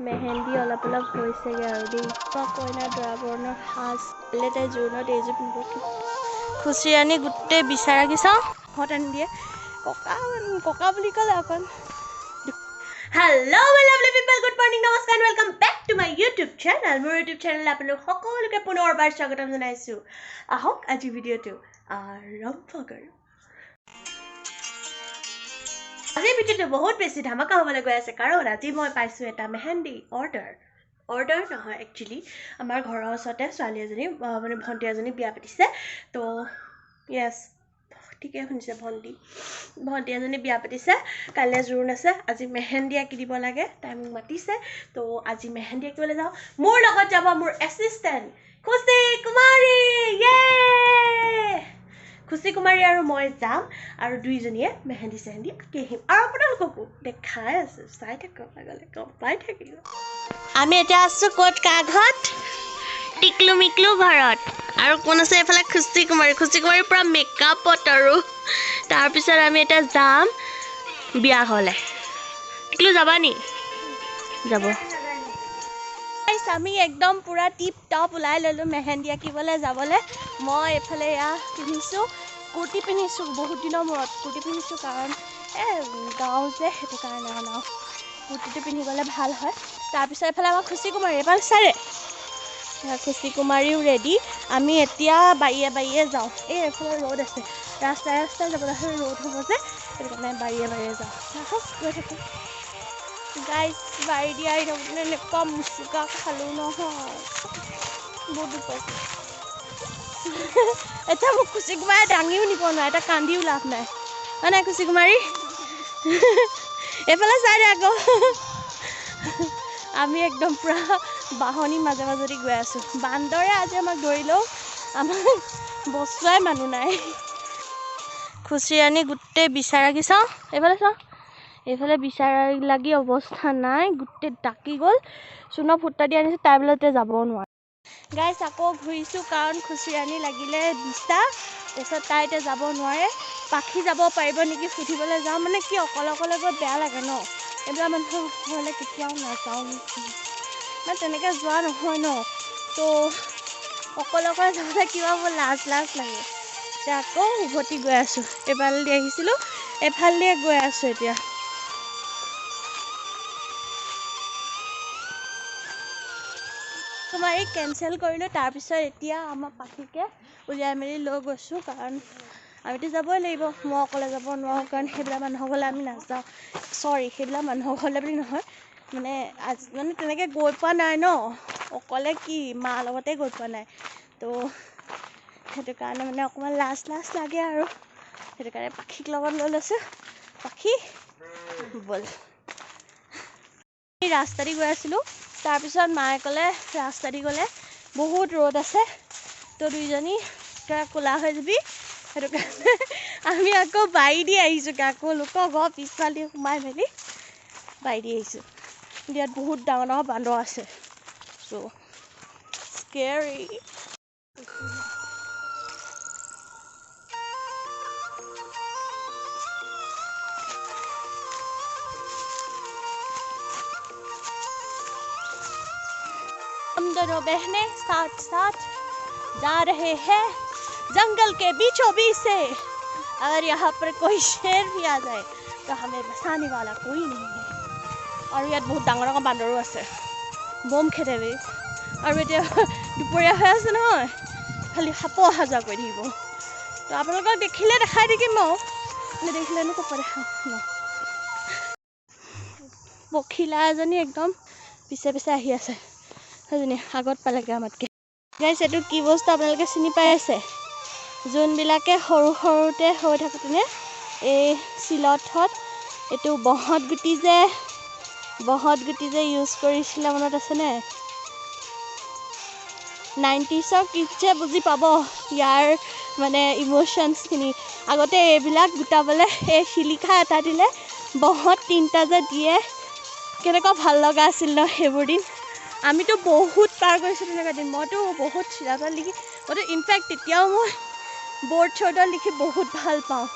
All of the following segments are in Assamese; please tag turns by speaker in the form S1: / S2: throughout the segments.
S1: মেহেন্দি অলপ হৈছেগে আৰু দেই কইনা দৰা বৰণৰ সাজ লেতে জোৰোণত এইযোৰ পিন্ধিব খুচি আনি গোটেই বিচাৰ ৰাখি চাওঁ হত আনি দিয়ে ককা বুলি ক'লে অকণ hello' my lovely people good morning নমস্কাৰ welcome back to my YouTube channel মোৰ ইউটিউব চেনেল আপোনালোক সকলোকে পুনৰবাৰ স্বাগতম জনাইছোঁ আহক আজি ভিডিঅ'টো আৰম্ভ কৰোঁ আজি ভিডিঅ'টো বহুত বেছি ধামাকা হ'বলৈ গৈ আছে কাৰণ আজি মই পাইছোঁ এটা মেহেন্দি অৰ্ডাৰ নহয় একচুৱেলি আমাৰ ঘৰৰ ওচৰতে ছোৱালী এজনী মানে ভণ্টি এজনী বিয়া পাতিছে তো য়েছ ঠিকে শুনিছে ভণ্টি এজনী বিয়া পাতিছে কাইলৈ জোৰোণ আছে আজি মেহেন্দি আঁকি দিব লাগে তাই মোক মাতিছে তো আজি মেহেন্দি আঁকিবলৈ যাওঁ মোৰ লগত যাব মোৰ এছিষ্টেণ্ট খুচি কুমাৰী খুচি কুমাৰী আৰু মই যাম আৰু দুইজনীয়ে মেহেন্দি চেহেন্দি আঁকি আহিম আৰু আপোনালোককো দেখাই আছোঁ চাই থাকক আগলৈ গম পাই থাকিব আমি এতিয়া আছোঁ ক'ত কাঘত টিকলু মিকলু ঘৰত আৰু কোন আছে এইফালে খুচি কুমাৰী পূৰা মেকআপত আৰু তাৰপিছত আমি এতিয়া যাম বিয়া ঘৰলৈ টিকলু যাবা নি যাব আমি একদম পূৰা টিপ টপ ওলাই ল'লোঁ মেহেন্দি আঁকিবলৈ যাবলৈ মই এইফালে এয়া পিন্ধিছোঁ কুৰ্তি পিন্ধিছোঁ বহুত দিনৰ মূৰত কুৰ্তি পিন্ধিছোঁ কাৰণ গাঁও যে সেইটো কাৰণে আনাও কুৰ্তিটো পিন্ধিবলৈ ভাল হয় তাৰপিছত এইফালে আমাৰ খুচি কুমাৰী এবাৰ চাৰে খুচি কুমাৰীও ৰেডি আমি এতিয়া বাৰীয়ে যাওঁ এইফালে ৰ'দ আছে ৰাস্তাই যাবলৈ ৰ'দ হ'ব যে সেইটো কাৰণে বাৰীয়ে যাওঁ আহক গৈ থাকোঁ গাইজ বাৰী দিয়া এনেকুৱা মুচুকা খালোঁ নহয় বহুত দুখ পাইছোঁ এতিয়া মোক খুচি কুমাৰী দাঙিও নিব নোৱাৰে এতিয়া কান্দিও লাভ নাই হয় নাই খুচি কুমাৰী এইফালে চাই দে আকৌ আমি একদম পূৰা বাহনি মাজেদি গৈ আছোঁ বান্দৰে আজি আমাক ধৰিলেও আমাক বচোৱাই মানুহ নাই খুচি আনি গোটেই বিচাৰ ৰাখি চাওঁ এইফালে বিচাৰ লাগি অৱস্থা নাই গোটেই ডাকি গ'ল চূণৰ ফুটা দি আনিছোঁ তাই বোলে এতিয়া যাব নোৱাৰে গাইছ আকৌ ঘূৰিছোঁ কাৰণ খুচি আনি লাগিলে দিছা তাৰপিছত তাই এতিয়া যাব নোৱাৰে পাখি যাব পাৰিব নেকি সুধিবলৈ যাওঁ মানে কি অকলে গৈ বেয়া লাগে ন এইবিলাক মানুহৰ ঘৰলৈ কেতিয়াও নাযাওঁ মানে তেনেকৈ যোৱা নহয় ন তো অকলে যাবলৈ কিবা মোৰ লাজ লাগে এতিয়া আকৌ উভতি গৈ আছোঁ এইফালেদি আহিছিলোঁ এফালে গৈ আছোঁ এতিয়া কুমাৰী কেঞ্চেল কৰিলোঁ তাৰপিছত এতিয়া আমাৰ পাখিকে উলিয়াই মেলি লৈ গৈছোঁ কাৰণ আমিতো যাবই লাগিব মই অকলে যাব নোৱাৰোঁ কাৰণ সেইবিলাক মানুহৰ ঘৰলৈ আমি নাযাওঁ সেইবিলাক মানুহৰ ঘৰলৈ বুলি নহয় মানে তেনেকৈ গৈ পোৱা নাই ন অকলে কি মাৰ লগতে গৈ পোৱা নাই তো সেইটো কাৰণে মানে অকণমান লাজ লাগে আৰু সেইটো কাৰণে পাখিক লগত লৈ লৈছোঁ পাখি ব'ল ৰাস্তা দি গৈ আছিলোঁ তাৰপিছত মায়ে ক'লে ৰাস্তা দি গ'লে বহুত ৰ'দ আছে তো দুইজনী ক'লা হৈ যাবি সেইটো কাৰণে আমি আকৌ বাৰী দি আহিছোঁ আকৌ লোকৰ ঘৰ পিছফালে সোমাই মেলি বাৰী দি আহিছোঁ ইয়াত বহুত ডাঙৰ বান্দৰ আছে চ' স্কেৰী हम दोनों बहनें साथ जा रहे हैं जंगल के बीचों बीच से अगर यहाँ पर कोई शेर भी आ जाए तो हमें बचाने वाला कोई नहीं है और ইয়াত বহুত ডাঙৰ বান্দৰো আছে বম খেদে আৰু এতিয়া দুপৰীয়া হৈ আছে নহয় খালি সাপো অহা যোৱা কৰি থাকিব তো আপোনালোকক দেখিলে দেখাই থাকিম আৰু নেদেখিলেনো ক'ৰ পৰা দেখাম ন পখিলা এজনী একদম পিছে আহি আছে সেইজনী আগত পালেগৈ আমাতকৈ গাইছ এইটো কি বস্তু আপোনালোকে চিনি পাই আছে যোনবিলাকে সৰুতে হৈ থাকোঁতে এই চিলথত এইটো বহত গুটি যে ইউজ কৰিছিলে মনত আছেনে 90sৰ কিডছে বুজি পাব ইয়াৰ মানে ইম'শ্যনছখিনি আগতে এইবিলাক গোটাবলৈ এই শিলিখা এটা দিলে বহত 3টা যে দিয়ে কেনেকুৱা ভাল লগা আছিল ন সেইবোৰ দিন আমিতো বহুত পাৰ কৰিছোঁ তেনেকুৱা দিন মইতো বহুত চিৰাজত লিখি মইতো ইনফেক্ট তেতিয়াও মই ব'ৰ্ড চৰ্ডত লিখি বহুত ভাল পাওঁ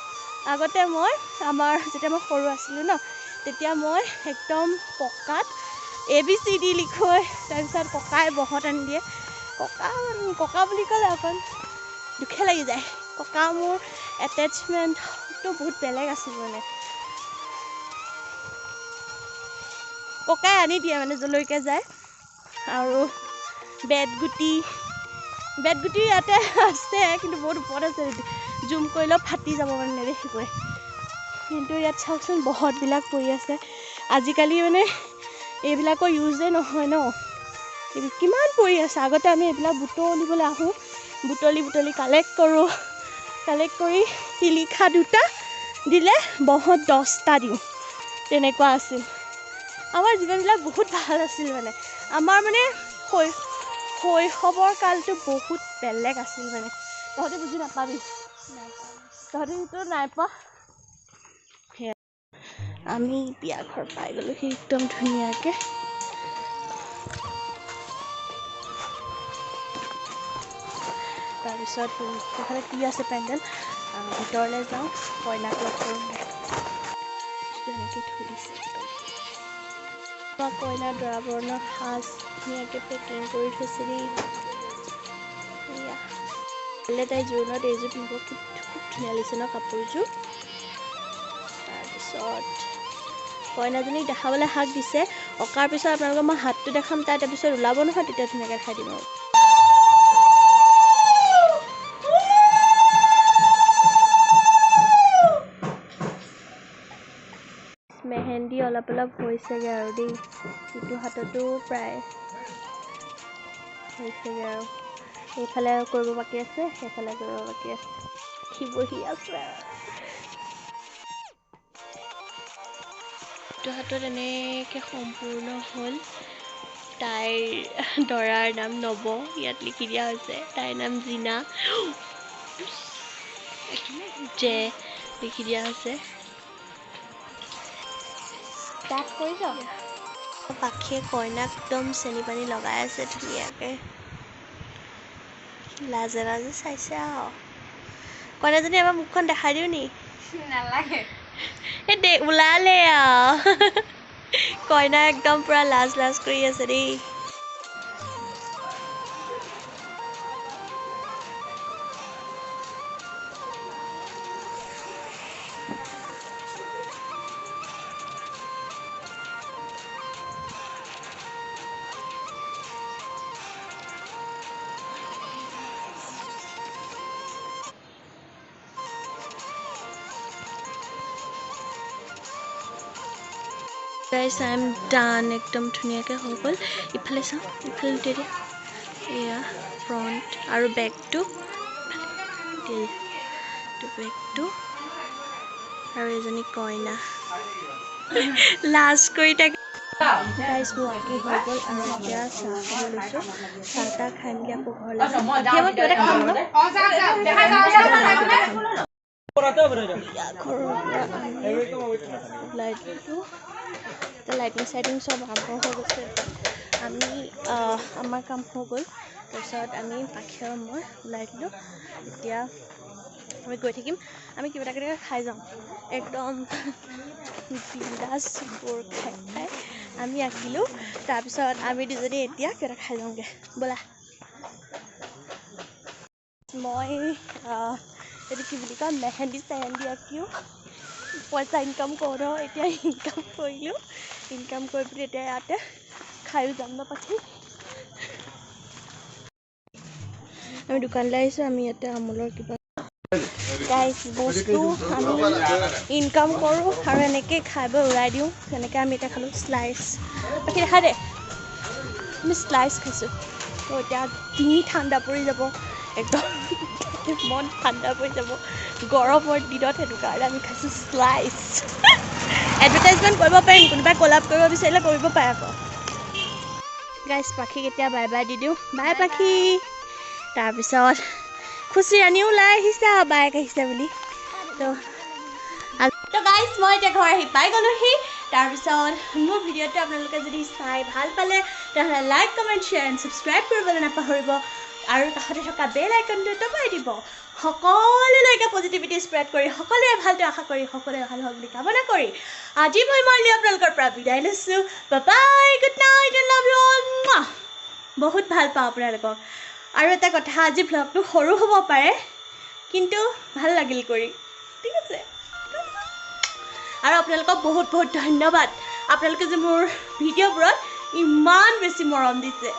S1: আগতে মই যেতিয়া মই সৰু আছিলোঁ ন তেতিয়া মই একদম পকাত ABCD লিখোঁ তাৰপিছত ককাই বহত আনি দিয়ে ককা বুলি ক'লে অকণ দুখে লাগি যায় ককা মোৰ এটেচমেণ্টটো বহুত বেলেগ আছিল মানে ককাই আনি দিয়ে মানে জলৈকে যায় আৰু বেতগুটি ইয়াতে আছে কিন্তু বহুত ওপৰত আছে জুম কৰিলেও ফাটি যাব মানে নেদেখিবই কিন্তু ইয়াত চাওকচোন বহতবিলাক পৰি আছে আজিকালি মানে এইবিলাকৰ ইউজে নহয় ন কিমান পৰি আছে আগতে আমি এইবিলাক বুটলিবলৈ আহোঁ বুটলি কালেক্ট কৰি শিলিখা 2টা দিলে বহত 10টা দিওঁ তেনেকুৱা আছিল আমাৰ জীৱনবিলাক বহুত ভাল আছিল মানে আমাৰ মানে শৈশৱৰ কালটো বহুত বেলেগ আছিল মানে তহঁতে বুজি নাপাবি তহঁতে নাই পোৱা আমি বিয়া ঘৰ পাই গ'লো সি একদম ধুনীয়াকৈ তাৰপিছত সেইফালে কি আছে পেণ্ডেল ভিতৰলৈ যাওঁ কইনাক লগ কৰোঁগৈ তেনেকৈ থৈ দিছে কইনাৰ দৰা বৰণৰ সাজ ধুনীয়াকৈ পেকিং কৰি থৈছে দেই এয়া তাই জোৰোণত এইযোৰ পিন্ধিব খুব ধুনীয়া লাগিছে ন কাপোৰযোৰ তাৰপিছত কইনাজনীক দেখাবলৈ হাক দিছে অঁকাৰ পিছত আপোনালোকক মই হাতটো দেখাম তাই তাৰপিছত ওলাব নহয় তেতিয়া ধুনীয়াকৈ দেখাই দিম আৰু মেহেন্দি অলপ হৈছেগৈ আৰু দেই ইটো হাততো প্ৰায় হৈছেগৈ আৰু এইফালে কৰিব বাকী আছে সেইফালে কৰিব বাকী আছে সি বহি আছে ইটো হাতত এনেকৈ সম্পূৰ্ণ হ'ল তাইৰ দৰাৰ নাম নৱ ইয়াত লিখি দিয়া হৈছে তাইৰ নাম জিনা জে লিখি দিয়া হৈছে পাখিয়ে কইনাক একদম চেনি পানী লগাই আছে ধুনীয়াকৈ লাজে চাইছে আৰু কইনাজনী এবাৰ মুখখন দেখাই দিওঁ নি নালাগে এই ওলালে আৰু কইনা একদম পুৰা লাজ কৰি আছে দেই Guys, I'm done. একদম ধুনীয়াকৈ হৈ গ'ল ইফালে চাওঁ ইফালে উঠাই দিয়া এয়া ফ্ৰণ্ট আৰু বেকটো বেকটো আৰু এজনী কইনা লাজ কৰি থাকে গাইজ মোৰ আঁকি হৈ গ'ল আৰু এতিয়া চাহ খাব লৈছোঁ চাহ খাই মেলি আকৌ ঘৰলৈ লাইটিং চাইটিং চব আৰম্ভ হৈ গৈছে আমি আমাৰ কাম হৈ গ'ল তাৰপিছত আমি পাখি আৰু মই ওলাই দিলোঁ এতিয়া আমি গৈ থাকিম আমি কিবা এটা খাই যাওঁ একদম বিন্দাছ বোৰ খাই আমি আঁকিলোঁ তাৰপিছত আমি দুজনী এতিয়া কিবা এটা খাই যাওঁগৈ ব'লা মই এইটো কি বুলি কয় মেহেন্দি আঁকিও পইচা ইনকাম কৰোঁ এতিয়া ইনকাম কৰিলোঁ ইনকাম কৰি পিনি এতিয়া ইয়াতে খায়ো যাম ন পাখি আমি দোকানলৈ আহিছোঁ আমি ইয়াতে আমুলৰ কিবা গাইজ বস্তু আমি ইনকাম কৰোঁ আৰু এনেকৈ খাই বৈ ওলাই দিওঁ তেনেকৈ আমি এতিয়া খালোঁ স্লাইচ বাকী দেখা দে আমি স্লাইচ খাইছোঁ তো এতিয়া ডিঙি ঠাণ্ডা পৰি যাব একদম মন ঠাণ্ডা পৰি যাব গৰমৰ দিনত সেইটো কাৰণে আমি খাইছোঁ স্লাইচ এডভাৰটাইজমেণ্ট কৰিব পাৰিম কোনোবাই কলাপ কৰিব বিচাৰিলে কৰিব পাৰে আকৌ গাইজ পাখিক এতিয়া বাই বাই দি দিওঁ বাই পাখি তাৰপিছত খুচি ৰাণীও ওলাই আহিছে আৰু বাইক আহিছে বুলি তো গাইজ মই এতিয়া ঘৰ আহি পাই গ'লোহি তাৰপিছত মোৰ ভিডিঅ'টো আপোনালোকে যদি চাই ভাল পালে তেতিয়াহ'লে like comment share and subscribe কৰিবলৈ নাপাহৰিব আৰু কাষতে থকা বেল আইকনটো দবাই দিব সকলোলৈকে পজিটিভিটি স্প্ৰেড কৰি সকলোৰে ভালটো আশা কৰি সকলোৰে ভাল হওক বুলি কামনা কৰি আজি মই আপোনালোকৰ পৰা বিদায় লৈছোঁ bye good night I love you all বহুত ভাল পাওঁ আপোনালোকক আৰু এটা কথা আজি ভ্লগটো সৰু হ'ব পাৰে কিন্তু ভাল লাগিল কৰি ঠিক আছে আৰু আপোনালোকক বহুত বহুত ধন্যবাদ আপোনালোকে যে মোৰ ভিডিঅ'বোৰত ইমান বেছি মৰম দিছে